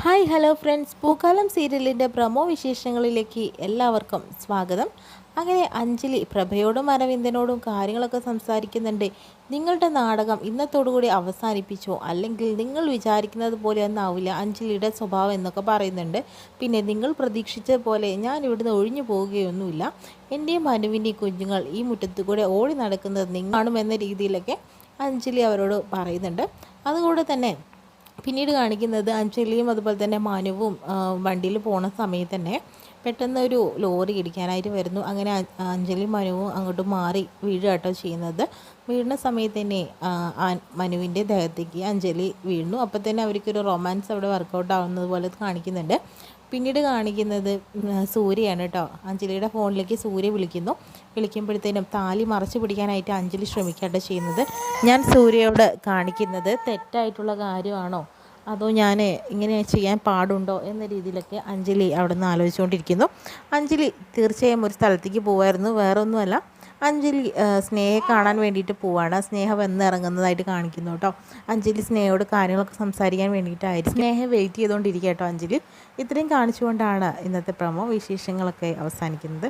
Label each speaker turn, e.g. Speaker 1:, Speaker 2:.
Speaker 1: Hi hello friends, പൂക്കാലം സീരിയലിൻ്റെ promo വിശേഷങ്ങളിലേക്ക് എല്ലാവർക്കും സ്വാഗതം. അങ്ങനെ അഞ്ജലി പ്രഭയോടും അരവിന്ദനോടും കാര്യങ്ങളൊക്കെ സംസാരിക്കുന്നുണ്ട്. നിങ്ങളുടെ നാടകം ഇന്നത്തോടുകൂടി അവസാനിപ്പിച്ചോ, അല്ലെങ്കിൽ നിങ്ങൾ വിചാരിക്കുന്നത് പോലെ ഒന്നാവില്ല അഞ്ജലിയുടെ സ്വഭാവം എന്നൊക്കെ പറയുന്നുണ്ട്. പിന്നെ നിങ്ങൾ പ്രതീക്ഷിച്ച പോലെ ഞാൻ ഇവിടുന്ന് ഒഴിഞ്ഞു പോവുകയൊന്നുമില്ല. എൻ്റെയും മനുവിൻ്റെയും കുഞ്ഞുങ്ങൾ ഈ മുറ്റത്തു കൂടെ ഓടി നടക്കുന്നത് നിങ്ങൾ കാണുമെന്ന രീതിയിലൊക്കെ അഞ്ജലി അവരോട് പറയുന്നുണ്ട്. അതുകൂടെ തന്നെ പിന്നീട് കാണിക്കുന്നത് അഞ്ജലിയും അതുപോലെ തന്നെ മനുവും വണ്ടിയിൽ പോണ സമയത്ത് തന്നെ പെട്ടെന്ന് ഒരു ലോറി ഇടിക്കാനായിട്ട് വരുന്നു. അങ്ങനെ അഞ്ജലിയും മനുവും അങ്ങോട്ട് മാറി വീഴുകട്ടോ ചെയ്യുന്നത്. വീഴുന്ന സമയത്ത് തന്നെ മനുവിൻ്റെ ദേഹത്തേക്ക് അഞ്ജലി വീഴുന്നു. അപ്പോൾ തന്നെ അവർക്കൊരു റൊമാൻസ് അവിടെ വർക്കൗട്ട് ആവുന്നത് പോലെ കാണിക്കുന്നുണ്ട്. പിന്നീട് കാണിക്കുന്നത് സൂര്യയാണ് കേട്ടോ. അഞ്ജലിയുടെ ഫോണിലേക്ക് സൂര്യ വിളിക്കുമ്പോഴത്തേനും താലി മറച്ചു പിടിക്കാനായിട്ട് അഞ്ജലി ശ്രമിക്കുകയാണ് ചെയ്യുന്നത്. ഞാൻ സൂര്യയോട് കാണിക്കുന്നത് തെറ്റായിട്ടുള്ള കാര്യമാണോ, അതോ ഞാൻ ഇങ്ങനെ ചെയ്യാൻ പാടുണ്ടോ എന്ന രീതിയിലൊക്കെ അഞ്ജലി അവിടെ നിന്ന് ആലോചിച്ചുകൊണ്ടിരിക്കുന്നു. അഞ്ജലി തീർച്ചയായും ഒരു സ്ഥലത്തേക്ക് പോവായിരുന്നു, വേറെ ഒന്നുമല്ല. അഞ്ജലി സ്നേഹയെ കാണാൻ വേണ്ടിയിട്ട് പോവാണ്. സ്നേഹ വന്നിറങ്ങുന്നതായിട്ട് കാണിക്കുന്നു കേട്ടോ. അഞ്ജലി സ്നേഹയോട് കാര്യങ്ങളൊക്കെ സംസാരിക്കാൻ വേണ്ടിയിട്ടായിരുന്നു സ്നേഹ വെയിറ്റ് ചെയ്തുകൊണ്ടിരിക്കുക കേട്ടോ അഞ്ജലി. ഇത്രയും കാണിച്ചുകൊണ്ടാണ് ഇന്നത്തെ പ്രമോ വിശേഷങ്ങളൊക്കെ അവസാനിക്കുന്നത്.